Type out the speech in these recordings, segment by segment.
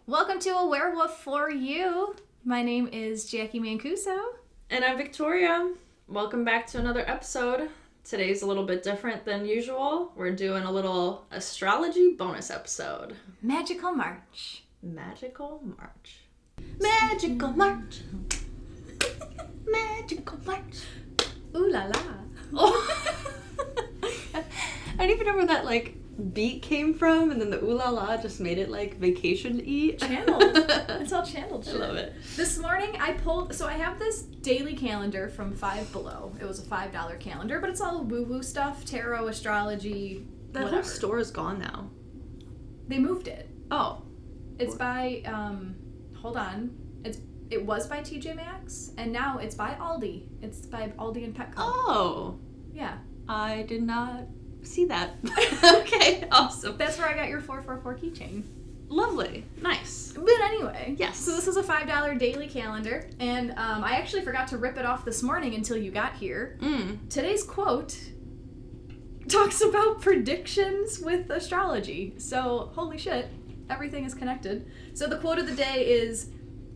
Welcome to AwareWolf for you. My name is Jacqui Mancuso. And I'm Viktoryia. Welcome back to another episode. Today's a little bit different than usual. We're doing a little astrology bonus episode. Magical March. Magical March. Magical March. Magical March. Ooh la la. Oh. I don't even know where that beat came from, and then the ooh la la just made it vacation-y. Channeled. It's all channeled shit. I love it. This morning I have this daily calendar from Five Below. It was a $5 calendar, but it's all woo-woo stuff, tarot, astrology, That whatever. whole store is gone now. They moved it. Oh. It's by, hold on. It was by TJ Maxx, and now it's by Aldi. It's by Aldi and Petco. Oh. Yeah. I did not see that. Okay, awesome. That's where I got your 444 keychain. Lovely. Nice. But anyway. Yes. So this is a $5 daily calendar, and I actually forgot to rip it off this morning until you got here. Today's quote talks about predictions with astrology. So, holy shit, everything is connected. So the quote of the day is,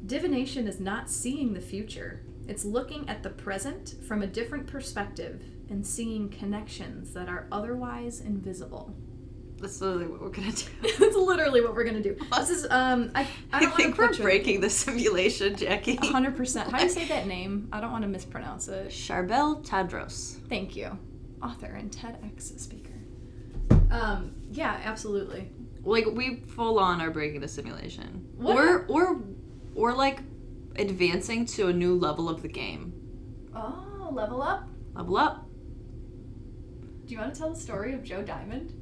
"Divination is not seeing the future. It's looking at the present from a different perspective and seeing connections that are otherwise invisible." That's literally what we're gonna do. That's literally what we're gonna do. This is I think we're breaking the simulation, Jacqui. 100%. How do you say that name? I don't want to mispronounce it. Charbel Tadros. Thank you. Author and TEDx speaker. Yeah, absolutely. We full on are breaking the simulation. What? Or advancing to a new level of the game. Oh, level up. Level up. Do you want to tell the story of Joe Diamond?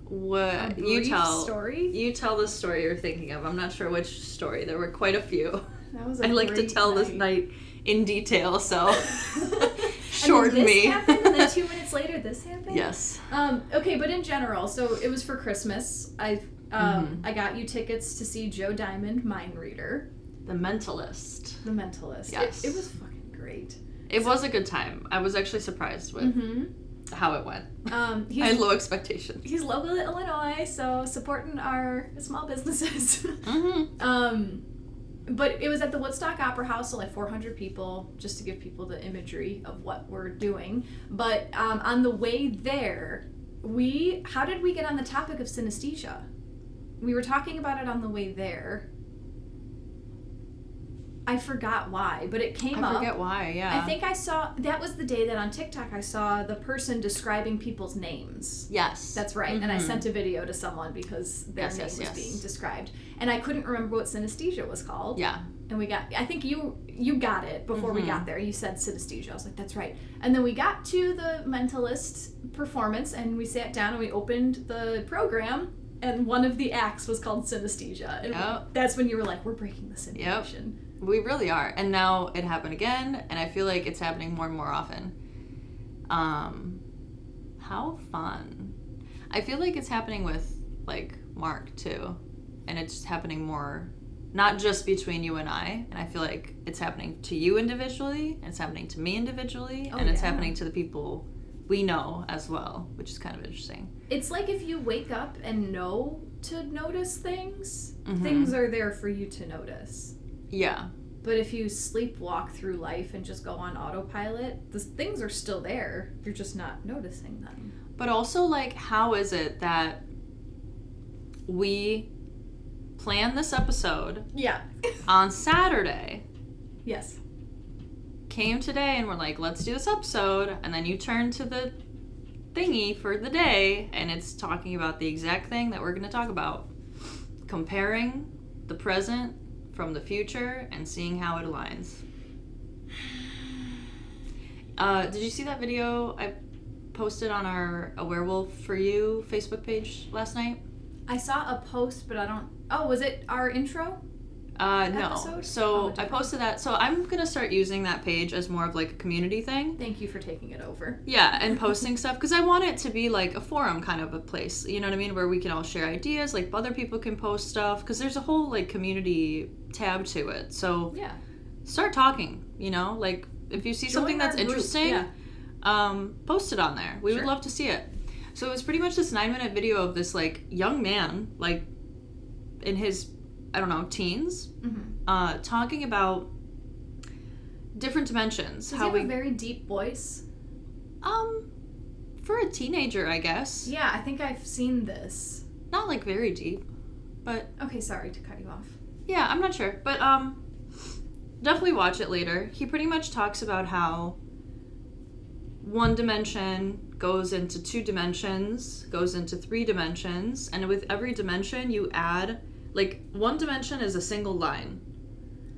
What? A brief story? You tell the story you're thinking of. I'm not sure which story. There were quite a few. That was a I like to great tell night. this night in detail, so and shorten then this me. happened, and then 2 minutes later this happened? Yes. Okay, but in general, so it was for Christmas. I got you tickets to see Joe Diamond, Mind Reader. The Mentalist. The Mentalist. Yes. It was fucking great. It was a good time. I was actually surprised with how it went. I had low expectations. He's local to Illinois, so supporting our small businesses. But it was at the Woodstock Opera House, so 400 people, just to give people the imagery of what we're doing. But on the way there, how did we get on the topic of synesthesia? We were talking about it on the way there. I forgot why, but it came up. I forget why, yeah. I think that was the day that on TikTok I saw the person describing people's names. Yes. That's right. And I sent a video to someone because their name was being described. And I couldn't remember what synesthesia was called. Yeah. And I think you got it before we got there. You said synesthesia. I was like, that's right. And then we got to the Mentalist performance and we sat down and we opened the program and one of the acts was called synesthesia. And that's when you were like, we're breaking the simulation. Yep. We really are. And now it happened again, and I feel like it's happening more and more often. How fun. I feel like it's happening with, Mark, too. And it's happening more, not just between you and I feel like it's happening to you individually, and it's happening to me individually, and it's happening to the people we know as well, which is kind of interesting. It's like if you wake up and know to notice things, things are there for you to notice. Yeah. But if you sleepwalk through life and just go on autopilot, the things are still there. You're just not noticing them. But also, how is it that we planned this episode on Saturday? Yes. Came today and we're like, let's do this episode. And then you turn to the thingy for the day and it's talking about the exact thing that we're going to talk about. Comparing the present from the future and seeing how it aligns. Did you see that video I posted on our AwareWolf for You Facebook page last night? I saw a post, but I don't... Oh, was it our intro? No. Episode? So I posted that. So I'm going to start using that page as more of a community thing. Thank you for taking it over. Yeah, and posting stuff. Because I want it to be a forum kind of a place. You know what I mean? Where we can all share ideas. Other people can post stuff. Because there's a whole community tab to it. So yeah, start talking, if you see something that's interesting, post it on there. We would love to see it. So it was pretty much this 9-minute video of this young man in his, I don't know, teens, talking about different dimensions. Does he have a very deep voice? For a teenager, I guess. Yeah, I think I've seen this. Not like very deep, but... Okay, sorry to cut you off. Yeah, I'm not sure, but definitely watch it later. He pretty much talks about how one dimension goes into 2 dimensions, goes into 3 dimensions, and with every dimension you add, like, 1 dimension is a single line.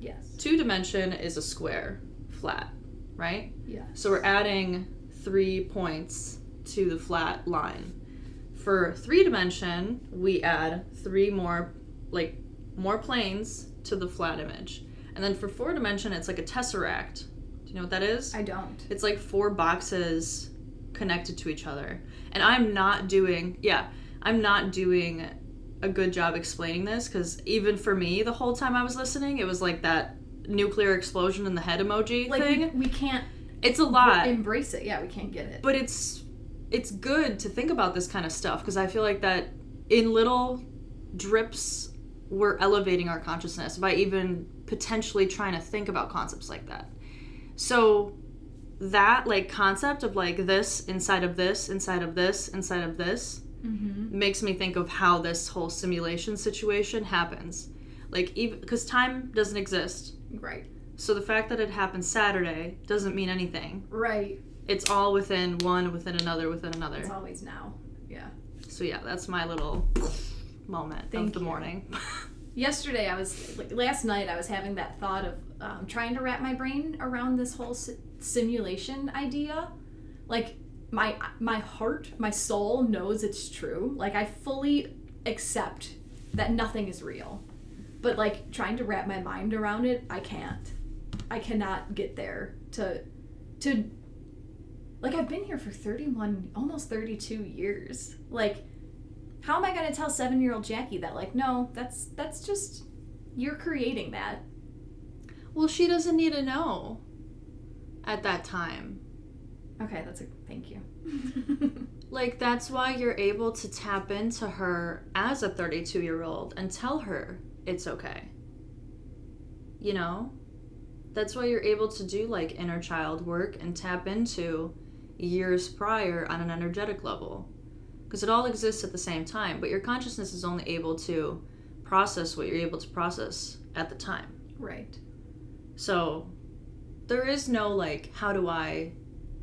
Yes. 2 dimension is a square, flat, right? Yeah. So we're adding 3 points to the flat line. For 3 dimension, we add 3 more planes to the flat image. And then for 4 dimension, it's like a tesseract. Do you know what that is? I don't. It's like 4 boxes connected to each other. And I'm not doing a good job explaining this, because even for me, the whole time I was listening, it was like that nuclear explosion in the head emoji thing. We can't... It's a lot. Embrace it. Yeah, we can't get it. But it's good to think about this kind of stuff, because I feel like that in little drips, we're elevating our consciousness by even potentially trying to think about concepts like that. So that, like, concept of, like, this inside of this, inside of this, inside of this, makes me think of how this whole simulation situation happens. Like, even because time doesn't exist. Right. So the fact that it happened Saturday doesn't mean anything. Right. It's all within one, within another, within another. It's always now. Yeah. So yeah, that's my little moment of the morning. Yesterday, last night, I was having that thought of trying to wrap my brain around this whole simulation idea. Like, my heart, my soul knows it's true. Like, I fully accept that nothing is real. But, like, trying to wrap my mind around it, I can't. I cannot get there to like, I've been here for 31, almost 32 years. Like, how am I going to tell 7-year-old Jacqui that, like, no, that's just, you're creating that. Well, she doesn't need to know at that time. Okay, thank you. Like, that's why you're able to tap into her as a 32-year-old and tell her it's okay. You know? That's why you're able to do, like, inner child work and tap into years prior on an energetic level. Because it all exists at the same time, but your consciousness is only able to process what you're able to process at the time. Right. So there is no, like, how do I,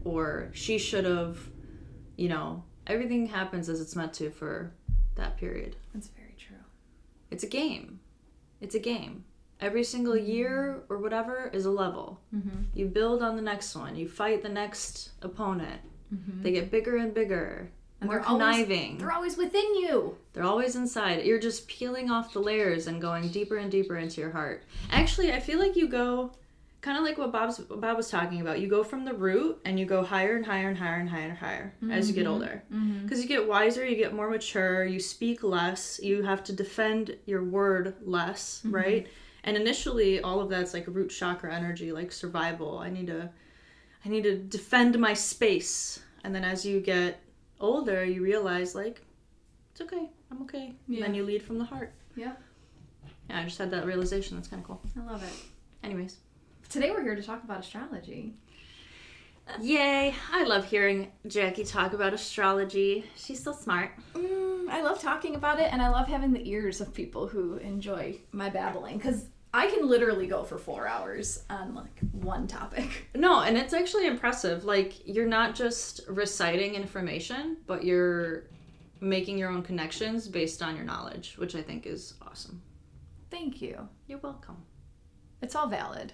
or she should have, you know, everything happens as it's meant to for that period. That's very true. It's a game. It's a game. Every single year or whatever is a level. Mm-hmm. You build on the next one. You fight the next opponent. Mm-hmm. They get bigger and bigger. And more conniving. They're always within you. They're always inside. You're just peeling off the layers and going deeper and deeper into your heart. Actually, I feel like you go, kind of like what Bob was talking about. You go from the root and you go higher and higher and higher and higher and higher as you get older. Because you get wiser, you get more mature, you speak less, you have to defend your word less, right? And initially, all of that's like root chakra energy, like survival. I need to defend my space. And then as you get older, you realize, like, it's okay, I'm okay. Yeah. And then you lead from the heart. Yeah. Yeah, I just had that realization. That's kind of cool. I love it. Anyways. Today we're here to talk about astrology. Yay. I love hearing Jacqui talk about astrology. She's so smart. I love talking about it, and I love having the ears of people who enjoy my babbling, because I can literally go for 4 hours on, like, one topic. No, and it's actually impressive. Like, you're not just reciting information, but you're making your own connections based on your knowledge, which I think is awesome. Thank you. You're welcome. It's all valid.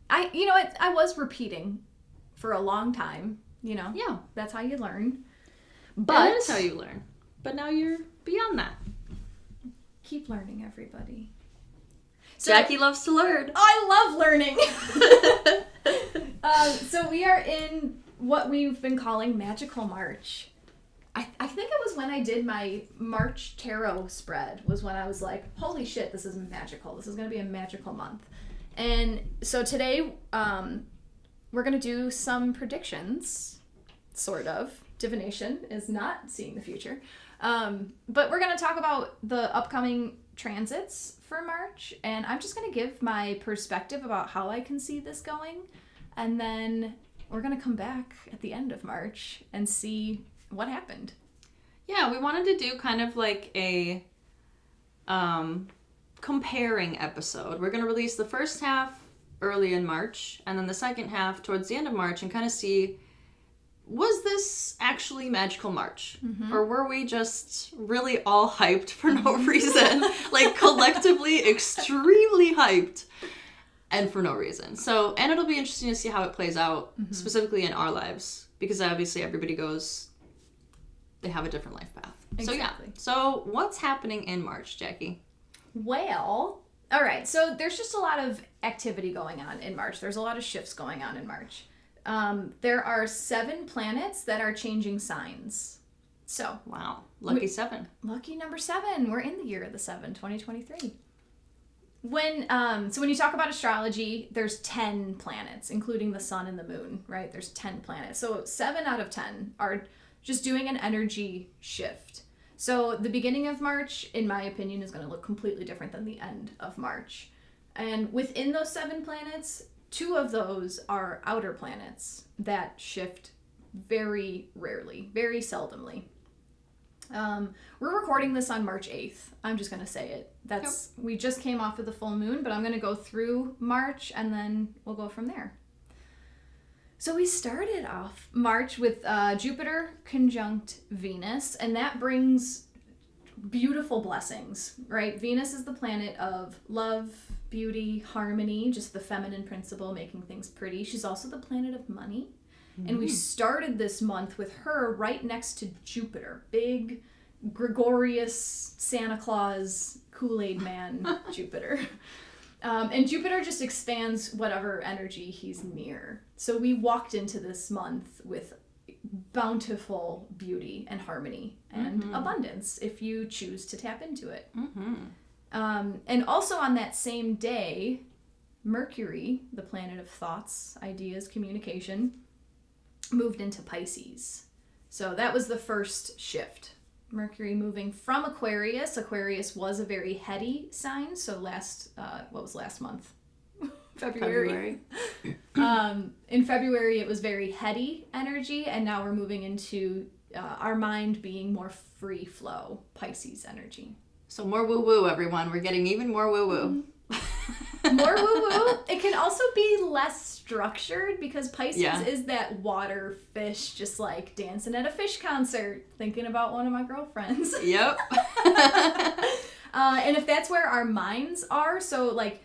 I was repeating for a long time, you know? Yeah. That's how you learn. But that is how you learn. But now you're beyond that. Keep learning, everybody. So, Jacqui loves to learn. I love learning. So we are in what we've been calling Magical March. I think it was when I did my March tarot spread was when I was like, holy shit, this is magical. This is going to be a magical month. And so today we're going to do some predictions, sort of. Divination is not seeing the future. But we're going to talk about the upcoming transits for March, and I'm just going to give my perspective about how I can see this going, and then we're going to come back at the end of March and see what happened. Yeah, we wanted to do kind of like a comparing episode. We're going to release the first half early in March, and then the second half towards the end of March, and kind of see, was this actually magical March? Or were we just really all hyped for no reason? Like, collectively extremely hyped and for no reason. So, and it'll be interesting to see how it plays out, specifically in our lives, because obviously everybody goes, they have a different life path. Exactly. So, yeah. So, what's happening in March, Jacqui? Well, all right. So, there's just a lot of activity going on in March. There's a lot of shifts going on in March. There are 7 planets that are changing signs. So, wow, lucky 7. Lucky number 7. We're in the year of the 7, 2023. When you talk about astrology, there's 10 planets, including the sun and the moon, right? There's 10 planets. So 7 out of 10 are just doing an energy shift. So the beginning of March, in my opinion, is going to look completely different than the end of March. And within those 7 planets, 2 of those are outer planets that shift very rarely, very seldomly. We're recording this on March 8th. I'm just going to say it. We just came off of the full moon, but I'm going to go through March and then we'll go from there. So we started off March with Jupiter conjunct Venus, and that brings beautiful blessings, right? Venus is the planet of love, beauty, harmony, just the feminine principle, making things pretty. She's also the planet of money. And we started this month with her right next to Jupiter. Big, gregarious, Santa Claus, Kool-Aid man Jupiter. And Jupiter just expands whatever energy he's near. So we walked into this month with bountiful beauty and harmony and abundance if you choose to tap into it. And also on that same day, Mercury, the planet of thoughts, ideas, communication, moved into Pisces. So that was the first shift. Mercury moving from Aquarius. Aquarius was a very heady sign. So last month? February. In February, it was very heady energy, and now we're moving into our mind being more free flow, Pisces energy. So more woo-woo, everyone. We're getting even more woo-woo. More woo-woo. It can also be less structured because Pisces is that water fish, just like dancing at a fish concert, thinking about one of my girlfriends. Yep. And if that's where our minds are, so like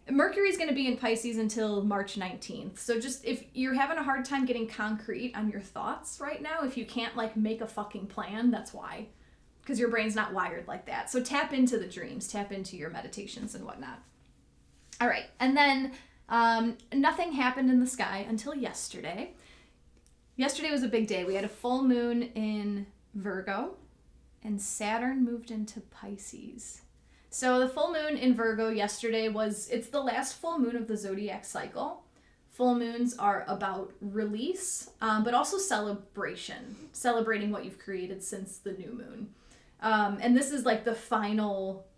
Mercury's going to be in Pisces until March 19th. So just if you're having a hard time getting concrete on your thoughts right now, if you can't like make a fucking plan, that's why. Because your brain's not wired like that. So tap into the dreams, tap into your meditations and whatnot. All right, and then nothing happened in the sky until yesterday. Yesterday was a big day. We had a full moon in Virgo, and Saturn moved into Pisces. So the full moon in Virgo yesterday it's the last full moon of the zodiac cycle. Full moons are about release, but also celebration, celebrating what you've created since the new moon. And this is like the final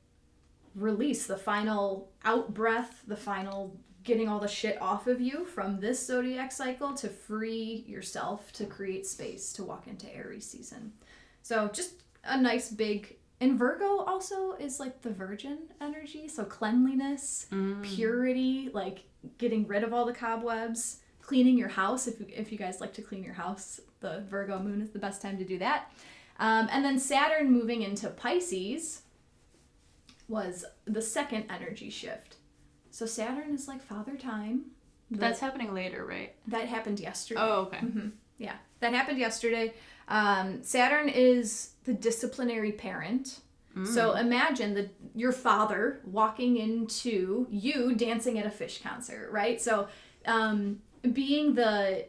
release, the final out breath, the final getting all the shit off of you from this zodiac cycle to free yourself to create space to walk into Aries season. So just a nice big, and Virgo also is like the virgin energy, so cleanliness, purity, like getting rid of all the cobwebs, cleaning your house. If you guys like to clean your house, the Virgo moon is the best time to do that. And then Saturn moving into Pisces was the second energy shift. So Saturn is like father time. That's happening later, right? That happened yesterday. Oh, okay. Yeah, that happened yesterday. Saturn is the disciplinary parent. So imagine your father walking into you dancing at a fish concert, right? So being the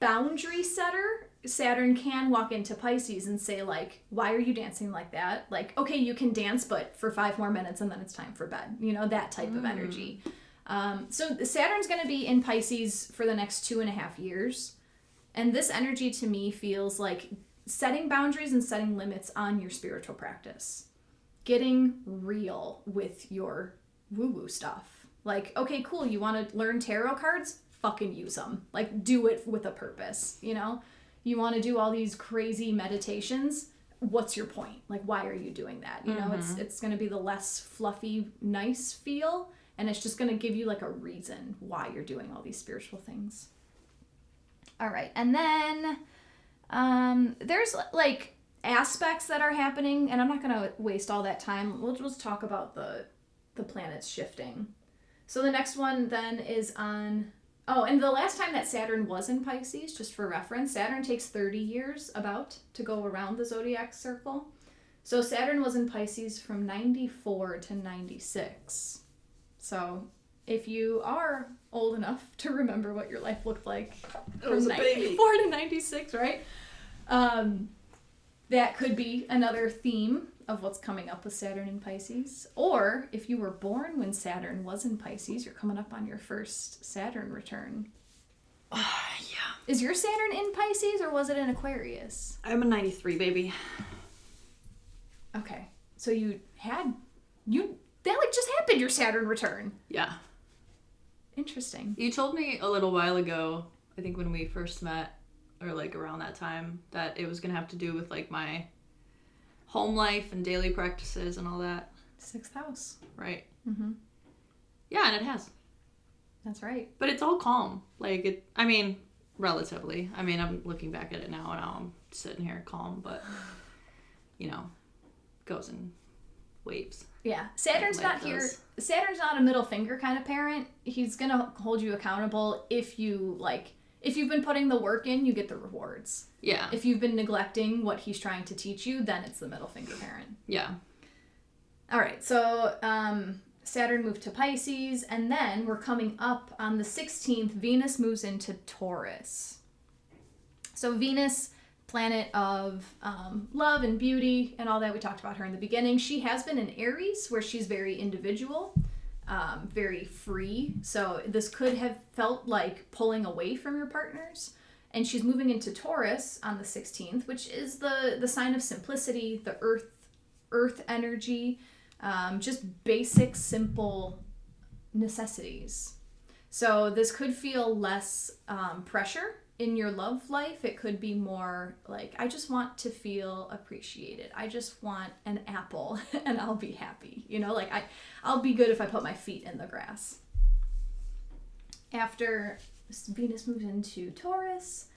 boundary setter, Saturn can walk into Pisces and say, like, why are you dancing like that? Like, okay, you can dance, but for 5 more minutes and then it's time for bed. You know, that type of energy. So Saturn's going to be in Pisces for the next 2.5 years. And this energy to me feels like setting boundaries and setting limits on your spiritual practice. getting real with your woo-woo stuff. Like, okay, cool, you want to learn tarot cards? Fucking use them. Like, do it with a purpose, you know? You want to do all these crazy meditations? What's your point? Like, why are you doing that? You know, it's going to be the less fluffy, nice feel, and it's just going to give you like a reason why you're doing all these spiritual things. All right, and then there's like aspects that are happening, and I'm not going to waste all that time. We'll just talk about the planets shifting. So the next one then is on... Oh, and the last time that Saturn was in Pisces, just for reference, Saturn takes 30 years about to go around the zodiac circle. So Saturn was in Pisces from 94 to 96. So if you are old enough to remember what your life looked like from 94 to 96, right? That could be another theme of what's coming up with Saturn in Pisces. Or if you were born when Saturn was in Pisces, you're coming up on your first Saturn return. Yeah. Is your Saturn in Pisces or was it in Aquarius? I'm a 93 baby. Okay. So that like just happened, your Saturn return. Yeah. Interesting. You told me a little while ago, I think when we first met, or like around that time, that it was going to have to do with like my home life and daily practices and all that. 6th house. Right. Mm-hmm. Yeah, and it has. That's right. But it's all calm. Like, relatively. I'm looking back at it now and now I'm sitting here calm, but, goes in waves. Yeah. Saturn's not here. Saturn's not a middle finger kind of parent. He's going to hold you accountable if you've been putting the work in, you get the rewards. Yeah. If you've been neglecting what he's trying to teach you, then it's the middle finger parent. Yeah. All right. So Saturn moved to Pisces, and then we're coming up on the 16th. Venus moves into Taurus. So Venus, planet of love and beauty and all that. We talked about her in the beginning. She has been in Aries, where she's very individual. Very free. So this could have felt like pulling away from your partners. And she's moving into Taurus on the 16th, which is the sign of simplicity, the earth energy, just basic, simple necessities. So this could feel less pressure in your love life. It could be more like, I just want to feel appreciated. I just want an apple and I'll be happy. Like I'll be good if I put my feet in the grass. After Venus moves into Taurus,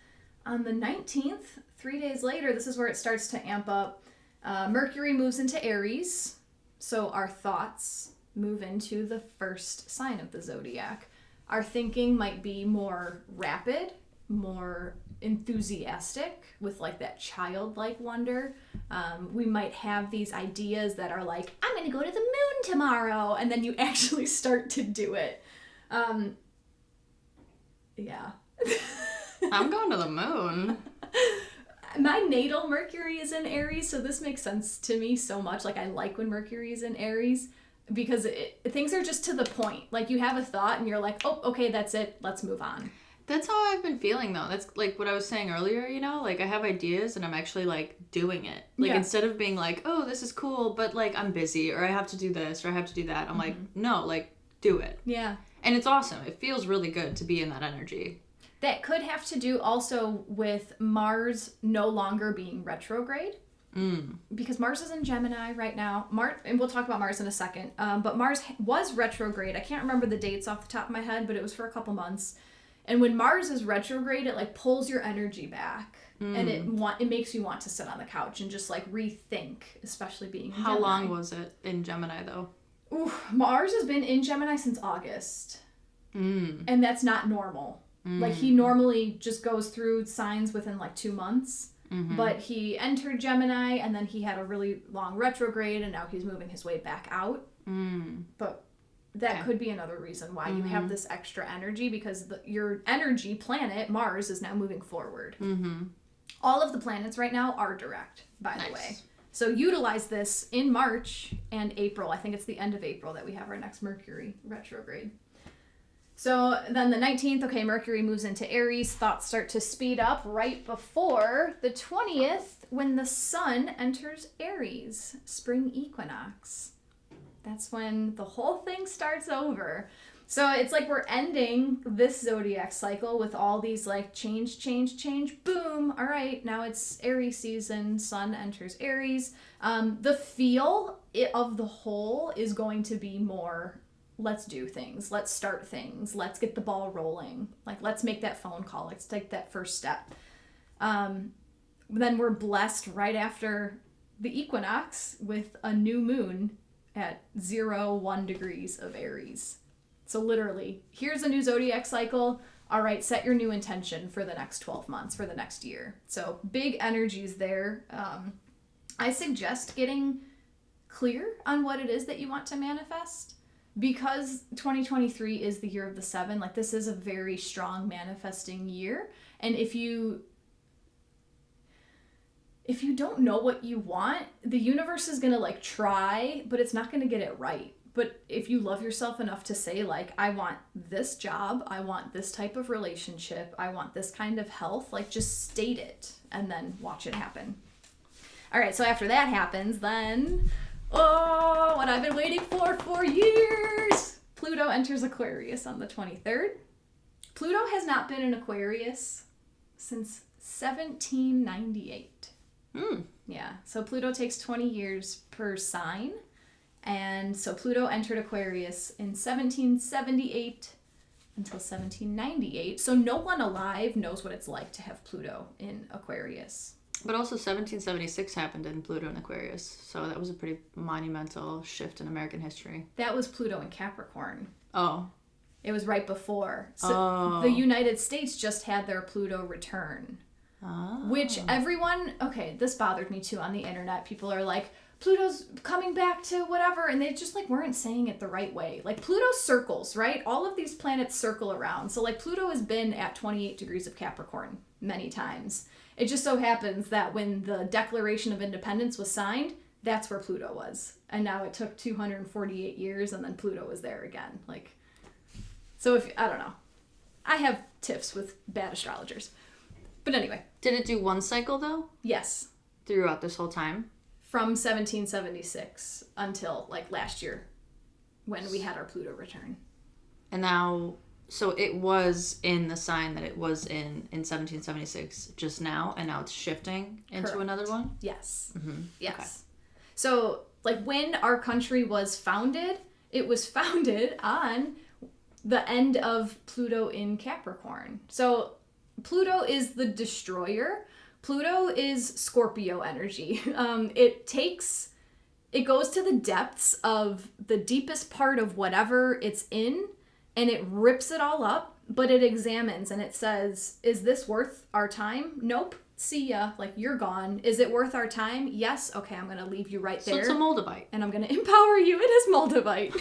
on the 19th, 3 days later, this is where it starts to amp up. Mercury moves into Aries. So our thoughts move into the first sign of the zodiac. Our thinking might be more rapid, more enthusiastic, with like that childlike wonder. We might have these ideas that are like, I'm gonna go to the moon tomorrow, and then you actually start to do it. Yeah. I'm going to the moon. My natal Mercury is in Aries, so this makes sense to me so much. Like, I like when Mercury is in Aries, because things are just to the point. Like, you have a thought and you're like, oh, okay, that's it, let's move on. That's how I've been feeling, though. That's like what I was saying earlier, like I have ideas and I'm actually like doing it. Like, instead of being like, oh, this is cool, but like I'm busy, or I have to do this, or I have to do that. I'm like, no, like, do it. Yeah. And it's awesome. It feels really good to be in that energy. That could have to do also with Mars no longer being retrograde. Because Mars is in Gemini right now. And we'll talk about Mars in a second. But Mars was retrograde. I can't remember the dates off the top of my head, but it was for a couple months. And when Mars is retrograde, it like pulls your energy back. And it makes you want to sit on the couch and just like rethink, especially being in Gemini. How long was it in Gemini, though? Mars has been in Gemini since August. And that's not normal. Like, he normally just goes through signs within like 2 months. But he entered Gemini, and then he had a really long retrograde, and now he's moving his way back out. But that could be another reason why you have this extra energy, because your energy planet, Mars, is now moving forward. All of the planets right now are direct, by the way. So utilize this in March and April. I think it's the end of April that we have our next Mercury retrograde. So then the 19th, okay, Mercury moves into Aries. Thoughts start to speed up right before the 20th when the sun enters Aries, spring equinox. That's when the whole thing starts over. So it's like we're ending this zodiac cycle with all these like change, boom. All right, now it's Aries season, sun enters Aries. The feel of the whole is going to be more, let's do things, let's start things, let's get the ball rolling. Like, let's make that phone call, let's take that first step. Then we're blessed right after the equinox with a new moon at 1 degrees of Aries. So literally, here's a new zodiac cycle. All right, set your new intention for the next 12 months, for the next year. So big energies there. I suggest getting clear on what it is that you want to manifest, because 2023 is the year of the 7. Like, this is a very strong manifesting year. And if you don't know what you want, the universe is going to like try, but it's not going to get it right. But if you love yourself enough to say, like, I want this job, I want this type of relationship, I want this kind of health, like, just state it and then watch it happen. All right, so after that happens, then, what I've been waiting for years, Pluto enters Aquarius on the 23rd. Pluto has not been in Aquarius since 1798. Yeah, so Pluto takes 20 years per sign. And so Pluto entered Aquarius in 1778 until 1798. So no one alive knows what it's like to have Pluto in Aquarius. But also 1776 happened in Pluto and Aquarius. So that was a pretty monumental shift in American history. That was Pluto in Capricorn. Oh. It was right before. So the United States just had their Pluto return. Oh. Which everyone, okay, this bothered me too on the internet. People are like, Pluto's coming back to whatever, and they just like weren't saying it the right way. Like, Pluto circles, right? All of these planets circle around. So like Pluto has been at 28 degrees of Capricorn many times. It just so happens that when the Declaration of Independence was signed, that's where Pluto was. And now it took 248 years, and then Pluto was there again. Like, so if, I don't know. I have tiffs with bad astrologers. But anyway. Did it do one cycle though? Yes. Throughout this whole time? From 1776 until like last year when we had our Pluto return. And now, so it was in the sign that it was in 1776 just now, and now it's shifting into Correct. Another one? Yes. Mm-hmm. Yes. Okay. So like when our country was founded, it was founded on the end of Pluto in Capricorn. So Pluto is the destroyer. Pluto is Scorpio energy. It goes to the depths of the deepest part of whatever it's in, and it rips it all up, but it examines and it says, is this worth our time? Nope. See ya. Like, you're gone. Is it worth our time? Yes. Okay, I'm going to leave you right there. So it's a Moldavite. And I'm going to empower you. It is Moldavite.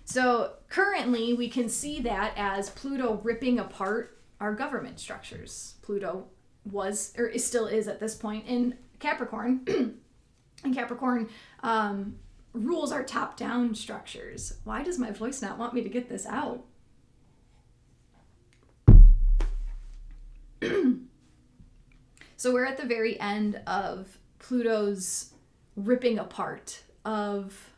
So currently we can see that as Pluto ripping apart our government structures. Pluto was, or still is at this point, in Capricorn. And Capricorn rules our top-down structures. Why does my voice not want me to get this out? So we're at the very end of Pluto's ripping apart of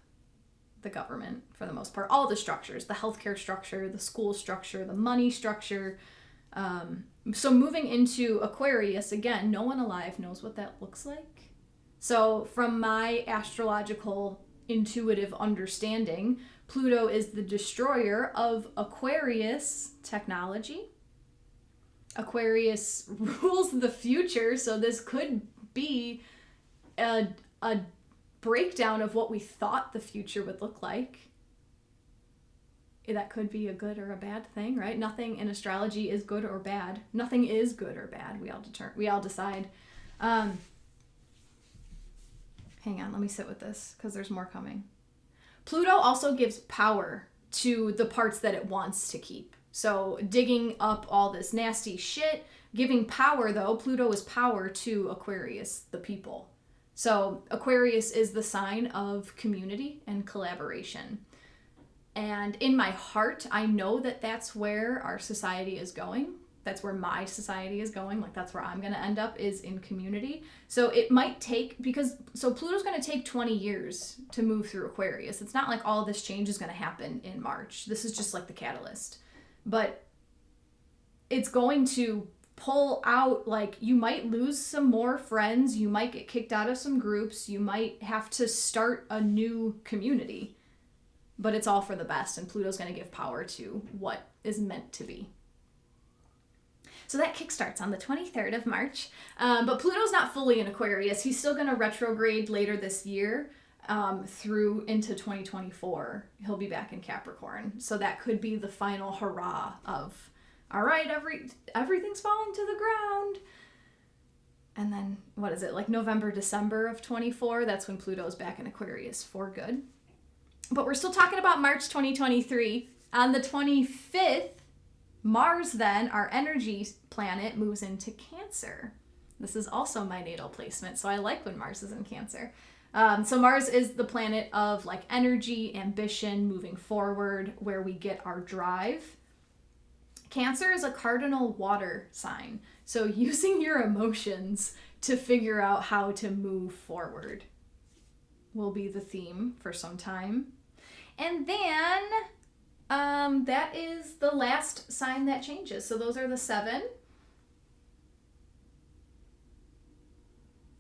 the government, for the most part. All the structures, the healthcare structure, the school structure, the money structure. So moving into Aquarius, again, no one alive knows what that looks like. So from my astrological intuitive understanding, Pluto is the destroyer of Aquarius technology. Aquarius rules the future, so this could be a breakdown of what we thought the future would look like. That could be a good or a bad thing, right? Nothing in astrology is good or bad. Nothing is good or bad. We all decide. Hang on, let me sit with this because there's more coming. Pluto also gives power to the parts that it wants to keep. So digging up all this nasty shit, giving power though, Pluto is power to Aquarius, the people. So Aquarius is the sign of community and collaboration. And in my heart, I know that that's where our society is going. That's where my society is going. Like, that's where I'm going to end up, is in community. So it might take, so Pluto's going to take 20 years to move through Aquarius. It's not like all this change is going to happen in March. This is just like the catalyst. But it's going to pull out, like, you might lose some more friends. You might get kicked out of some groups. You might have to start a new community. But it's all for the best. And Pluto's going to give power to what is meant to be. So that kickstarts on the 23rd of March. But Pluto's not fully in Aquarius. He's still going to retrograde later this year through into 2024. He'll be back in Capricorn. So that could be the final hurrah of, all right, everything's falling to the ground. And then, what is it, like November, December of 24? That's when Pluto's back in Aquarius for good. But we're still talking about March 2023. On the 25th, Mars, then, our energy planet, moves into Cancer. This is also my natal placement, so I like when Mars is in Cancer. So Mars is the planet of, like, energy, ambition, moving forward, where we get our drive. Cancer is a cardinal water sign, so using your emotions to figure out how to move forward will be the theme for some time. And then that is the last sign that changes. So those are the 7.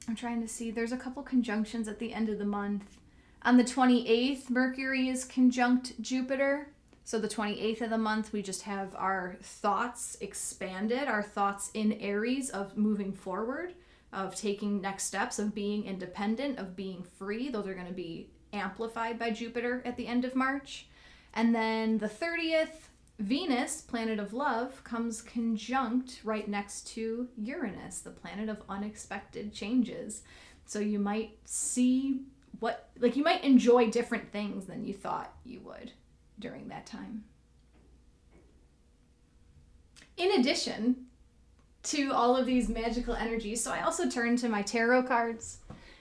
I'm trying to see. There's a couple conjunctions at the end of the month. On the 28th, Mercury is conjunct Jupiter. So the 28th of the month, we just have our thoughts expanded, our thoughts in Aries of moving forward, of taking next steps, of being independent, of being free. Those are going to be amplified by Jupiter at the end of March. And then the 30th, Venus, planet of love, comes conjunct right next to Uranus, the planet of unexpected changes. So you might see you might enjoy different things than you thought you would during that time. In addition to all of these magical energies, so I also turned to my tarot cards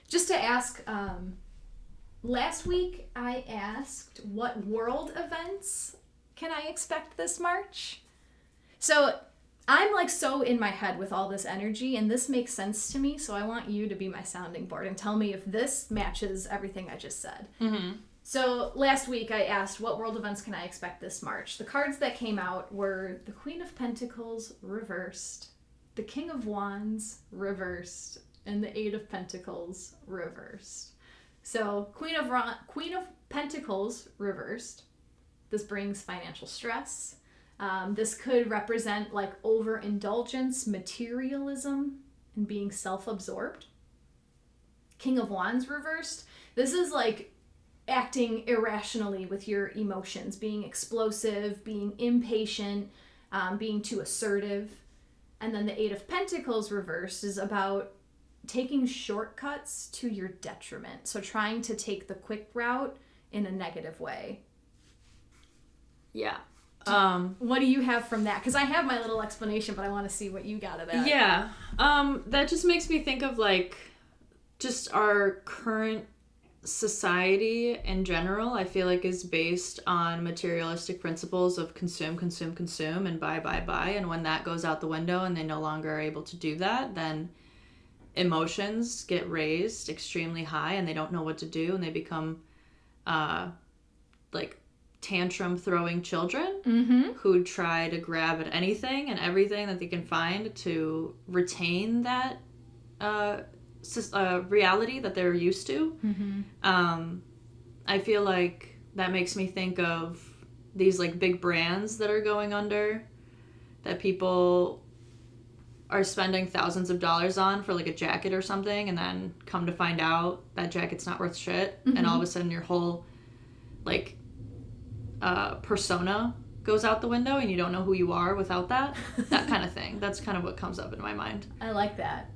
just to ask. Last week, I asked what world events can I expect this March? So I'm like so in my head with all this energy, and this makes sense to me, so I want you to be my sounding board and tell me if this matches everything I just said. Mm-hmm. So last week, I asked what world events can I expect this March? The cards that came out were the Queen of Pentacles reversed, the King of Wands reversed, and the Eight of Pentacles reversed. So Queen of Pentacles reversed. This brings financial stress. This could represent like overindulgence, materialism, and being self-absorbed. King of Wands reversed. This is like acting irrationally with your emotions, being explosive, being impatient, being too assertive. And then the Eight of Pentacles reversed is about taking shortcuts to your detriment. So trying to take the quick route in a negative way. Yeah. What do you have from that? Because I have my little explanation, but I want to see what you got of that. Yeah. That just makes me think of like just our current society in general. I feel like is based on materialistic principles of consume, and buy. And when that goes out the window and they no longer are able to do that, then emotions get raised extremely high and they don't know what to do, and they become like tantrum throwing children who try to grab at anything and everything that they can find to retain that reality that they're used to. I feel like that makes me think of these like big brands that are going under, that people are spending thousands of dollars on for like a jacket or something, and then come to find out that jacket's not worth shit, and all of a sudden your whole like persona goes out the window and you don't know who you are without that kind of thing. That's kind of what comes up in my mind. I like that.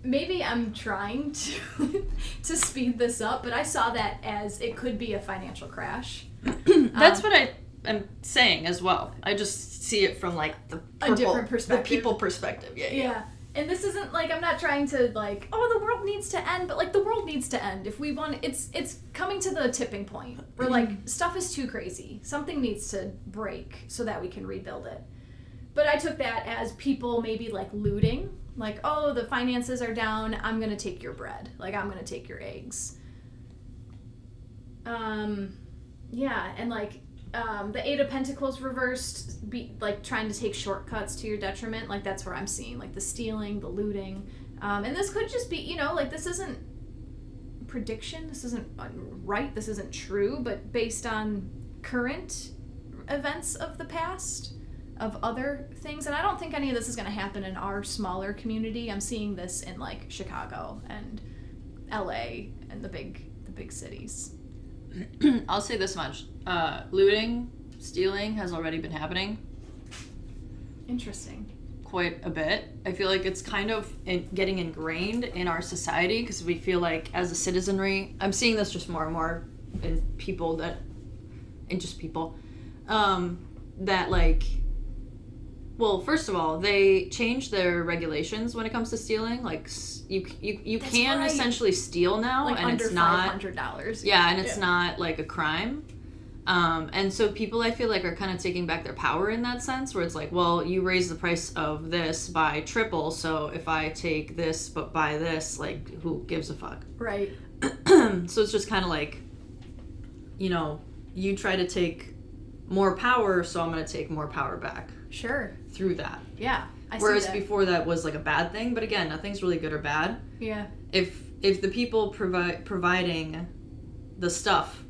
Maybe I'm trying to speed this up, but I saw that as it could be a financial crash. That's what I'm saying as well. I just see it from like a different perspective. The people perspective. Yeah. And this isn't like, I'm not trying to like, oh, the world needs to end, but like the world needs to end if we want. It's coming to the tipping point where like stuff is too crazy. Something needs to break so that we can rebuild it. But I took that as people maybe like looting, like, oh, the finances are down, I'm gonna take your bread, like I'm gonna take your eggs. Yeah, and like the Eight of Pentacles reversed, like trying to take shortcuts to your detriment. Like that's where I'm seeing like the stealing, the looting. And this could just be, you know, like this isn't prediction. This isn't right. This isn't true. But based on current events of the past, of other things. And I don't think any of this is going to happen in our smaller community. I'm seeing this in like Chicago and LA and the big cities. I'll say this much. Looting, stealing has already been happening. Interesting. Quite a bit. I feel like it's kind of getting ingrained in our society because we feel like as a citizenry, I'm seeing this just more and more in people that like, well, first of all, they changed their regulations when it comes to stealing. Like, you can right. essentially steal now, like and it's not $500. Yeah, and it's not like a crime. And so people, I feel like, are kind of taking back their power in that sense, where it's like, well, you raise the price of this by triple, so if I take this but buy this, like, who gives a fuck? Right. So it's just kind of like, you know, you try to take more power, so I'm going to take more power back. Sure. Through that. Yeah. Whereas before that was like a bad thing, but again, nothing's really good or bad. Yeah. If the people providing the stuff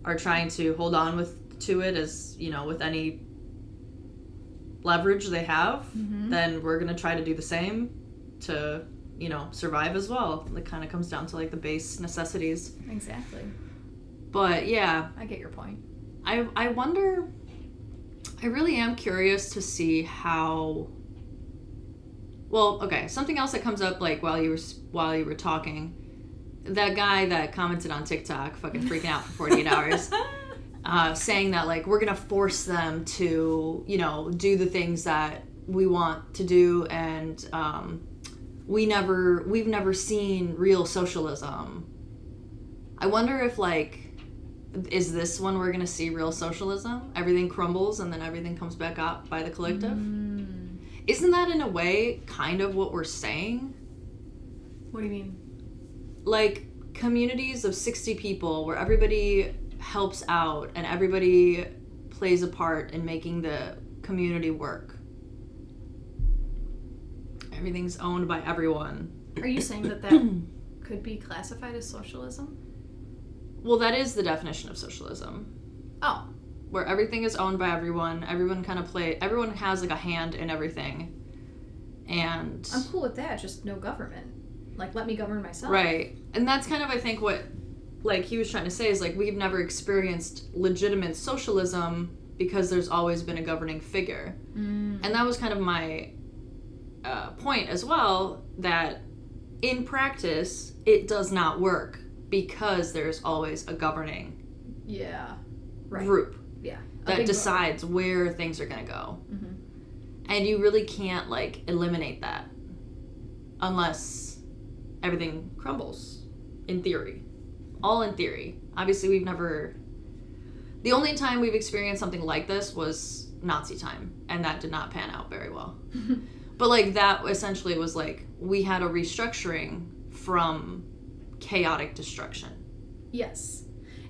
are trying to hold on to it as, you know, with any leverage they have, then we're going to try to do the same to, you know, survive as well. It kind of comes down to like the base necessities. Exactly. But yeah. I get your point. I wonder, I really am curious to see how, well, okay, something else that comes up like while you were talking, that guy that commented on TikTok fucking freaking out for 48 hours, saying that like we're gonna force them to, you know, do the things that we want to do, and we've never seen real socialism. I wonder if like, is this when we're gonna see real socialism? Everything crumbles and then everything comes back up by the collective? Isn't that in a way kind of what we're saying? What do you mean? Like communities of 60 people where everybody helps out and everybody plays a part in making the community work. Everything's owned by everyone. Are you saying that could be classified as socialism? Well, that is the definition of socialism. Oh. Where everything is owned by everyone. Everyone has like a hand in everything. And I'm cool with that, just no government. Like, let me govern myself. Right. And that's kind of, I think, what like he was trying to say is like we've never experienced legitimate socialism because there's always been a governing figure. And that was kind of my point as well, that in practice it does not work because there's always a governing group that decides where things are going to go. And you really can't like eliminate that unless everything crumbles, in theory. All in theory. Obviously the only time we've experienced something like this was Nazi time, and that did not pan out very well. But like that essentially was like we had a restructuring from chaotic destruction. Yes.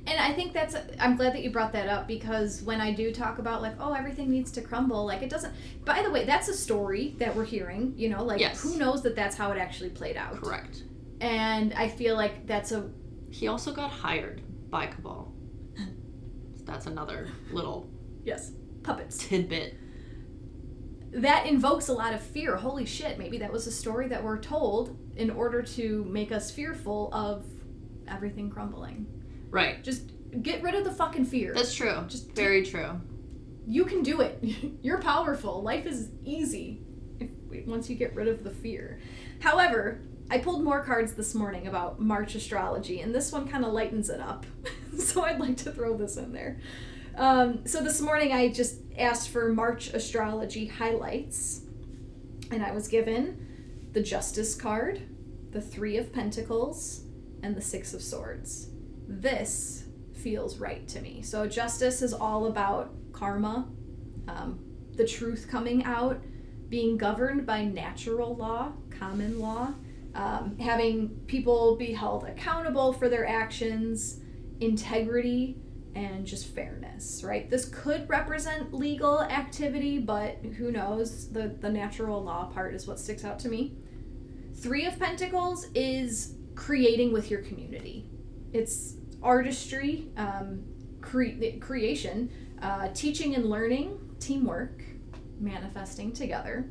And I think I'm glad that you brought that up, because when I do talk about like, oh, everything needs to crumble, like it doesn't, by the way, that's a story that we're hearing, you know, like who knows that that's how it actually played out. Correct. And I feel like he also got hired by Cabal. That's another little puppets tidbit. That invokes a lot of fear. Holy shit, maybe that was a story that we're told in order to make us fearful of everything crumbling. Right. Just get rid of the fucking fear. That's true. Just very true. You can do it. You're powerful. Life is easy once you get rid of the fear. However, I pulled more cards this morning about March astrology, and this one kind of lightens it up. So I'd like to throw this in there. So this morning I just asked for March astrology highlights, and I was given the Justice card, the Three of Pentacles, and the Six of Swords. This feels right to me. So Justice is all about karma, the truth coming out, being governed by natural law, common law, having people be held accountable for their actions, integrity, and just fairness, right? This could represent legal activity, but who knows? The natural law part is what sticks out to me. Three of Pentacles is creating with your community. It's artistry, creation, teaching and learning, teamwork, manifesting together.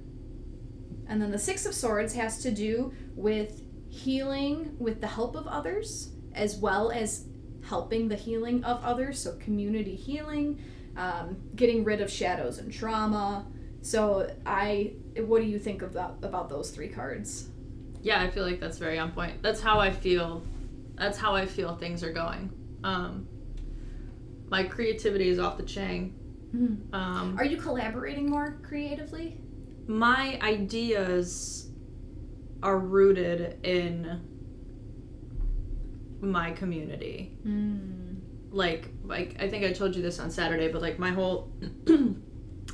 And then the Six of Swords has to do with healing with the help of others, as well as helping the healing of others. So community healing, getting rid of shadows and trauma. So what do you think about those three cards? Yeah, I feel like that's very on point. That's how I feel things are going. My creativity is off the chain. Mm-hmm. Are you collaborating more creatively? My ideas are rooted in my community. Like I think I told you this on Saturday, but like my whole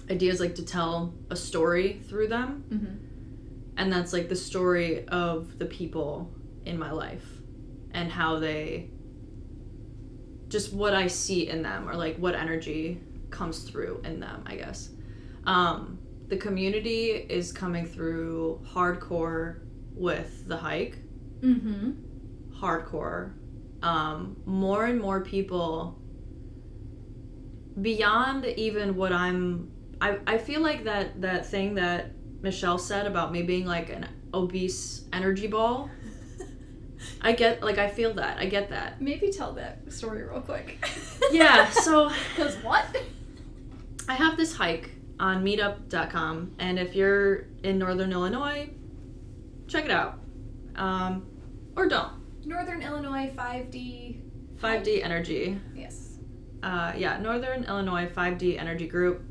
idea is like to tell a story through them. Mm-hmm. And that's like the story of the people in my life and how they, just what I see in them, or like what energy comes through in them, I guess. The community is coming through hardcore with the hike. Mm-hmm. Hardcore. More and more people beyond even what I feel like that thing that Michelle said about me being like an obese energy ball. I feel that. I get that. Maybe tell that story real quick. Yeah, so... Because what? I have this hike on meetup.com, and if you're in Northern Illinois, check it out. Or don't. Northern Illinois 5D... 5D energy. Yes. Yeah, Northern Illinois 5D energy group.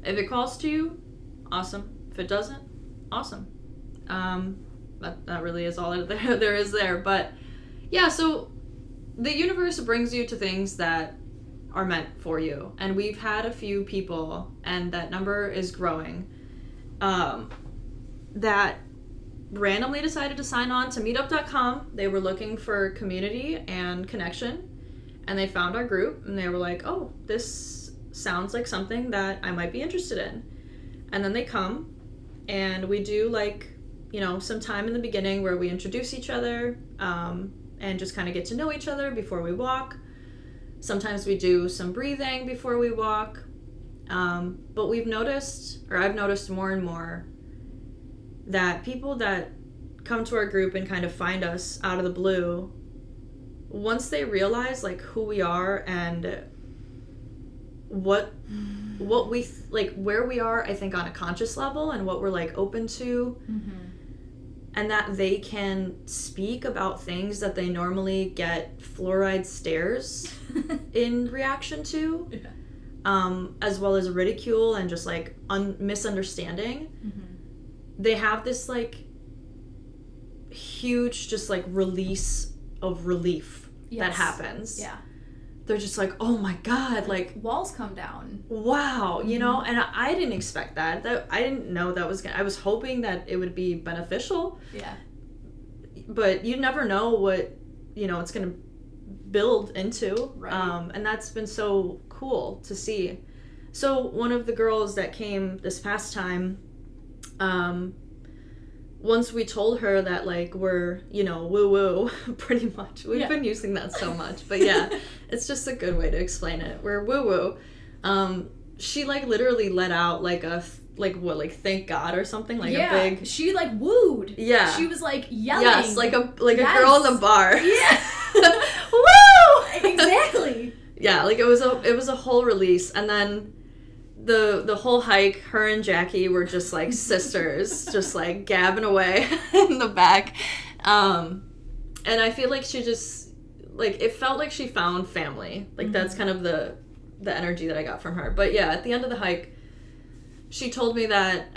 If it calls to you, awesome. If it doesn't, awesome. That really is all there is there. But yeah, so the universe brings you to things that are meant for you. And we've had a few people, and that number is growing, that randomly decided to sign on to meetup.com. They were looking for community and connection, and they found our group, and they were like, oh, this sounds like something that I might be interested in. And then they come, and we do like, some time in the beginning where we introduce each other, and just kind of get to know each other before we walk. Sometimes we do some breathing before we walk. But I've noticed more and more that people that come to our group and kind of find us out of the blue, once they realize like who we are and what we like, where we are, I think on a conscious level, and what we're like open to, mm-hmm. and that they can speak about things that they normally get fluoride stares in reaction to, yeah. As well as ridicule and just like misunderstanding. Mm-hmm. They have this like huge just like release of relief, yes. that happens. Yeah. They're just like, oh my God, like walls come down. Wow, mm-hmm. And I didn't expect that. I didn't know that was I was hoping that it would be beneficial. Yeah. But you never know what, it's going to build into. Right. And that's been so cool to see. So one of the girls that came this past time, once we told her that like we're, woo-woo, pretty much. We've been using that so much. But yeah, it's just a good way to explain it. We're woo-woo. She like literally let out like a thank God or something, like a big. She like wooed. Yeah. She was like yelling. Yes, like a girl in the bar. Yeah. Woo! Exactly. Yeah, like it was a whole release, and then the whole hike, her and Jacqui were just like sisters, just like gabbing away in the back, and I feel like she just like, it felt like she found family. Like mm-hmm. that's kind of the energy that I got from her. But yeah, at the end of the hike, she told me that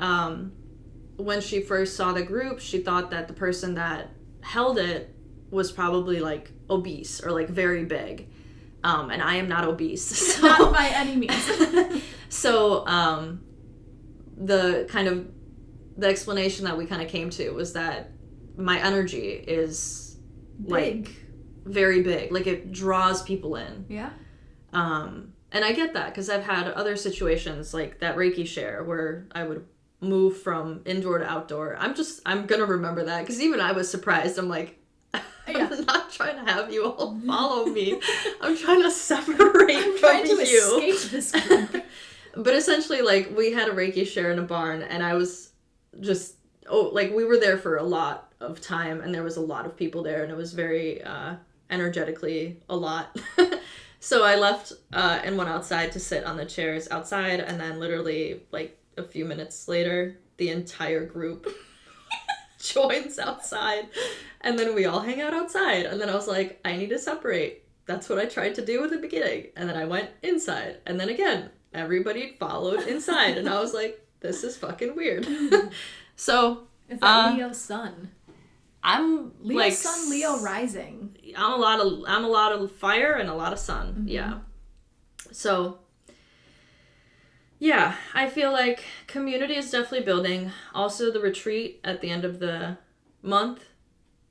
when she first saw the group, she thought that the person that held it was probably like obese or like very big. And I am not obese. So, not by any means. So the explanation that we kind of came to was that my energy is like very big. Like it draws people in. Yeah. And I get that because I've had other situations like that Reiki share where I would move from indoor to outdoor. I'm going to remember that because even I was surprised. I'm like, I'm not trying to have you all follow me. I'm trying to separate from trying to you. escape this group. But essentially, like, we had a Reiki share in a barn, and I was just, we were there for a lot of time, and there was a lot of people there, and it was very energetically a lot. So I left and went outside to sit on the chairs outside, and then literally, like, a few minutes later, the entire group joins outside, and then we all hang out outside, and then I was like, I need to separate. That's what I tried to do in the beginning, and then I went inside, and then again, everybody followed inside, and I was like, this is fucking weird. So it's like Leo sun. I'm Leo like sun, Leo rising. I'm a lot of fire and a lot of sun. Mm-hmm. Yeah. So yeah, I feel like community is definitely building. Also, the retreat at the end of the month,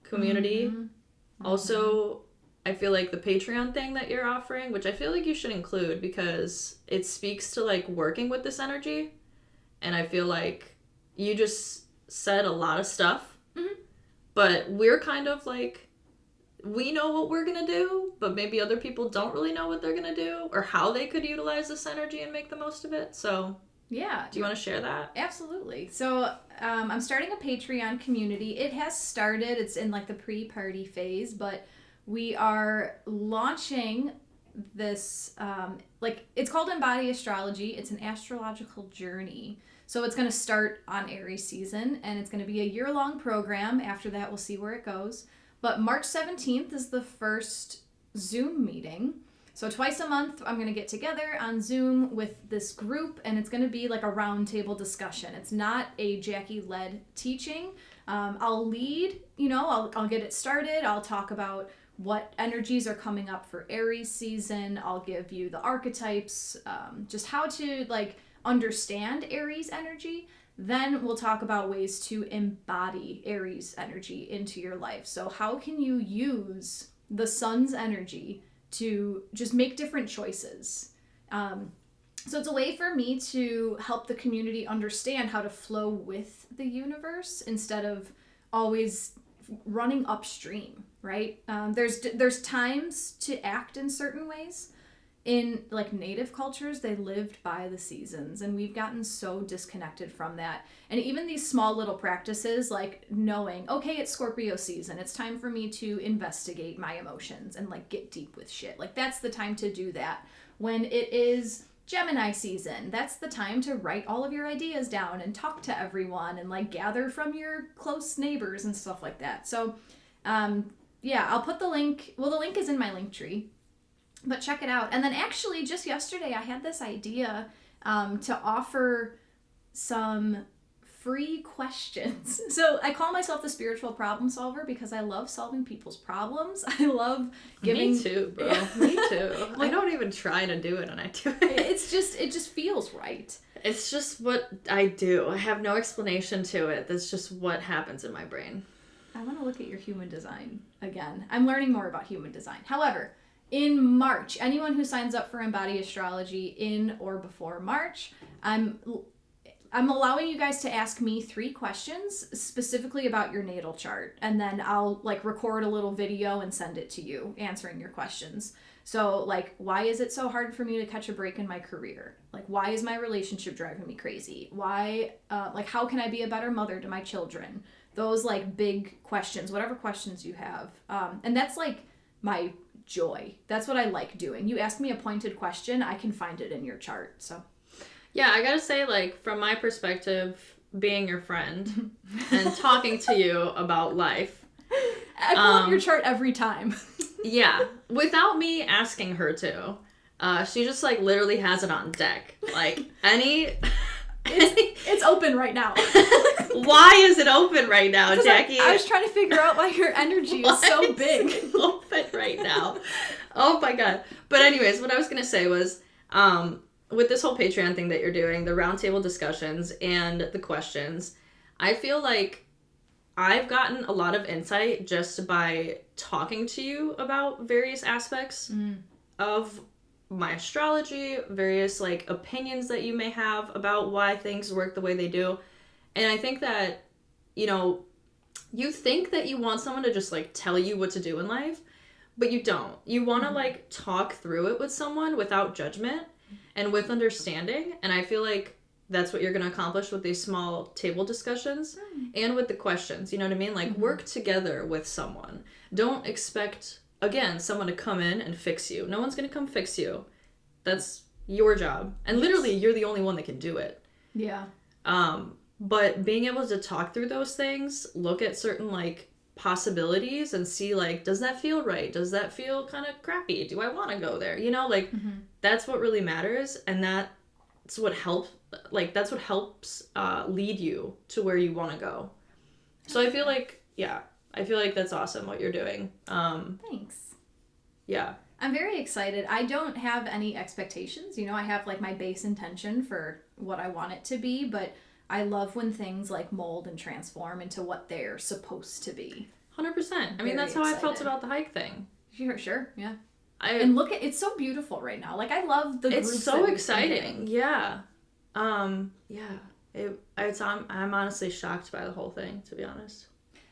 community. Mm-hmm. Also, I feel like the Patreon thing that you're offering, which I feel like you should include because it speaks to like working with this energy. And I feel like you just said a lot of stuff, but we're kind of like, we know what we're going to do, but maybe other people don't really know what they're going to do or how they could utilize this energy and make the most of it. So yeah. Do you want to share that? Absolutely. So I'm starting a Patreon community. It has started. It's in like the pre-party phase, but we are launching this, it's called Embody Astrology. It's an astrological journey. So it's going to start on Aries season, and it's going to be a year-long program. After that, we'll see where it goes. But March 17th is the first Zoom meeting. So twice a month, I'm going to get together on Zoom with this group, and it's going to be like a roundtable discussion. It's not a Jacqui-led teaching. I'll lead, I'll get it started. I'll talk about what energies are coming up for Aries season. I'll give you the archetypes, just how to understand Aries energy. Then we'll talk about ways to embody Aries energy into your life. So how can you use the sun's energy to just make different choices? So it's a way for me to help the community understand how to flow with the universe instead of always running upstream, right? There's times to act in certain ways. In native cultures, they lived by the seasons, and we've gotten so disconnected from that. And even these small little practices, like knowing, okay, it's Scorpio season, it's time for me to investigate my emotions and get deep with shit. That's the time to do that. When it is Gemini season, that's the time to write all of your ideas down and talk to everyone and gather from your close neighbors and stuff like that. So, I'll put the link. Well, the link is in my link tree. But check it out. And then actually just yesterday I had this idea to offer some free questions. So I call myself the spiritual problem solver because I love solving people's problems. I love giving... Me too, bro. Me too. I don't even try to do it and I do it. It just feels right. It's just what I do. I have no explanation to it. That's just what happens in my brain. I want to look at your human design again. I'm learning more about human design. However, in March, anyone who signs up for Embody Astrology in or before March, I'm allowing you guys to ask me 3 questions specifically about your natal chart. And then I'll record a little video and send it to you answering your questions. So why is it so hard for me to catch a break in my career? Why is my relationship driving me crazy? Why, how can I be a better mother to my children? Those big questions, whatever questions you have. And that's my joy. That's what I like doing. You ask me a pointed question, I can find it in your chart. So yeah, I gotta say, from my perspective, being your friend and talking to you about life, I pull up your chart every time. Yeah, without me asking her to. She just literally has it on deck. It's open right now. Why is it open right now, Jacqui? I was trying to figure out why your energy is so big. It's open right now. Oh my god. But anyways, what I was gonna say was, with this whole Patreon thing that you're doing, the roundtable discussions and the questions, I feel like I've gotten a lot of insight just by talking to you about various aspects of my astrology, various like opinions that you may have about why things work the way they do. And I think that, you know, you think that you want someone to just like tell you what to do in life, but you don't. You want to like talk through it with someone without judgment and with understanding. And I feel like that's what you're going to accomplish with these small table discussions and with the questions. You know what I mean? Like work together with someone. Don't expect, again, someone to come in and fix you. No one's going to come fix you. That's your job. And literally, you're the only one that can do it. Yeah. But being able to talk through those things, look at certain like possibilities and see like, does that feel right? Does that feel kind of crappy? Do I want to go there? You know, like that's what really matters. And that's what helps, like that's what helps lead you to where you want to go. So I feel like, I feel like that's awesome what you're doing. Thanks. Yeah. I'm very excited. I don't have any expectations. You know, I have like my base intention for what I want it to be, but I love when things like mold and transform into what they're supposed to be. 100%. I mean, that's how I felt about the hike thing. Sure, yeah. And look at it's so beautiful right now. Like I love the groups. It's so exciting. Yeah. I'm honestly shocked by the whole thing, to be honest.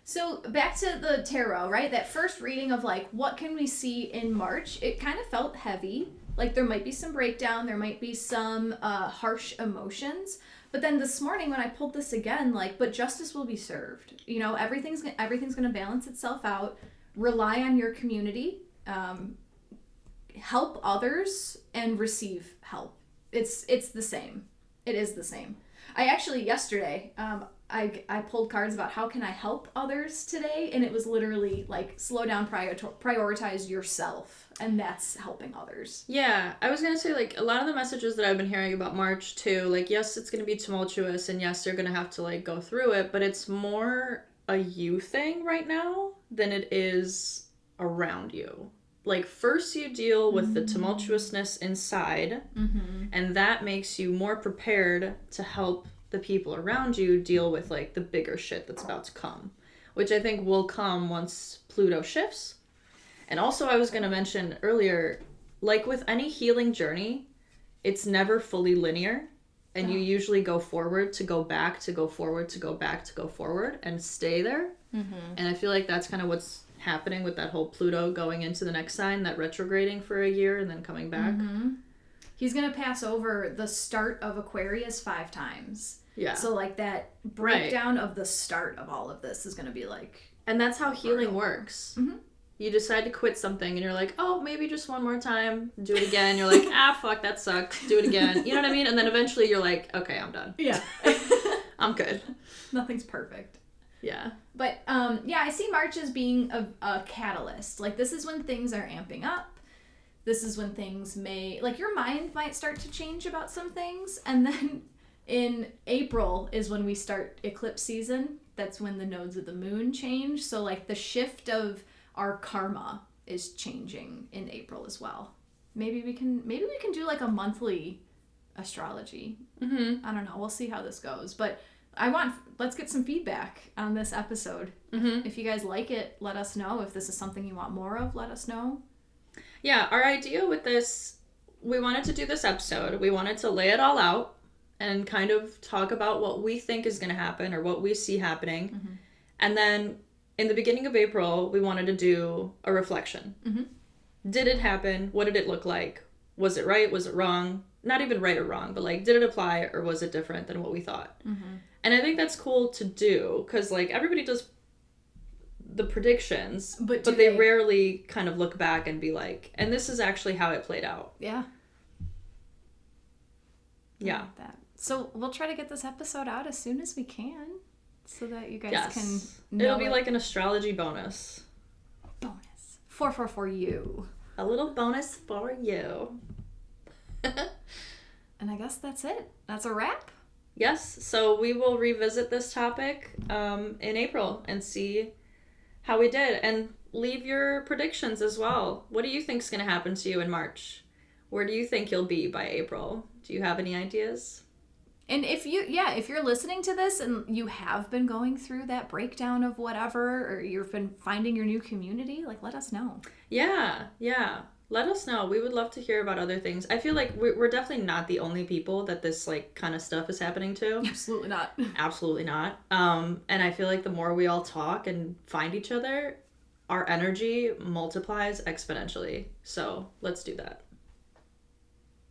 So back to the tarot, right? That first reading of like what can we see in March? It kind of felt heavy. Like there might be some breakdown, there might be some harsh emotions. But then this morning when I pulled this again, like, but justice will be served. You know, everything's going to balance itself out. Rely on your community. Help others and receive help. It's the same. It is the same. I actually yesterday I pulled cards about how can I help others today, and it was literally like slow down, prioritize yourself, and that's helping others. Yeah, I was gonna say like a lot of the messages that I've been hearing about March too, like yes, it's gonna be tumultuous, and yes, you're gonna have to like go through it, but it's more a you thing right now than it is around you. Like first you deal with the tumultuousness inside, and that makes you more prepared to help the people around you deal with like the bigger shit that's about to come, which I think will come once Pluto shifts. And also I was going to mention earlier, like with any healing journey, it's never fully linear, and you usually go forward to go back, to go forward, to go back, to go forward, and stay there. And I feel like that's kind of what's happening with that whole Pluto going into the next sign, that retrograding for a year and then coming back. He's going to pass over the start of Aquarius 5 times. Yeah. So like that breakdown of the start of all of this is going to be like... And that's how healing works. You decide to quit something and you're like, oh, maybe just one more time, do it again. You're like, fuck, that sucked. Do it again. You know what I mean? And then eventually you're like, okay, I'm done. Yeah. I'm good. Nothing's perfect. Yeah. But I see March as being a catalyst. Like this is when things are amping up. This is when things may, like your mind might start to change about some things. And then in April is when we start eclipse season. That's when the nodes of the moon change. So like the shift of our karma is changing in April as well. Maybe we can do like a monthly astrology. I don't know. We'll see how this goes. But let's get some feedback on this episode. If you guys like it, let us know. If this is something you want more of, let us know. Yeah, our idea with this, we wanted to do this episode. We wanted to lay it all out and kind of talk about what we think is going to happen or what we see happening. And then in the beginning of April, we wanted to do a reflection. Did it happen? What did it look like? Was it right? Was it wrong? Not even right or wrong, but like, did it apply or was it different than what we thought? And I think that's cool to do because like everybody does the predictions, but they rarely kind of look back and be like, and this is actually how it played out. Yeah. Yeah. Like that. So we'll try to get this episode out as soon as we can so that you guys can know. It'll be like an astrology bonus. For you. A little bonus for you. And I guess that's it. That's a wrap. Yes, so we will revisit this topic in April and see how we did. And leave your predictions as well. What do you think is going to happen to you in March? Where do you think you'll be by April? Do you have any ideas? And if you're listening to this and you have been going through that breakdown of whatever, or you've been finding your new community, like, let us know. Yeah. Let us know. We would love to hear about other things. I feel like we're definitely not the only people that this like kind of stuff is happening to. Absolutely not. Absolutely not. And I feel like the more we all talk and find each other, our energy multiplies exponentially. So let's do that.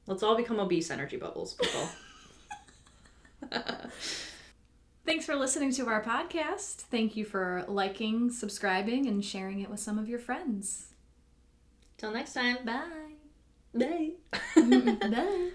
Let's all become obese energy bubbles, people. Thanks for listening to our podcast. Thank you for liking, subscribing, and sharing it with some of your friends. Till next time. Bye. Bye. Bye.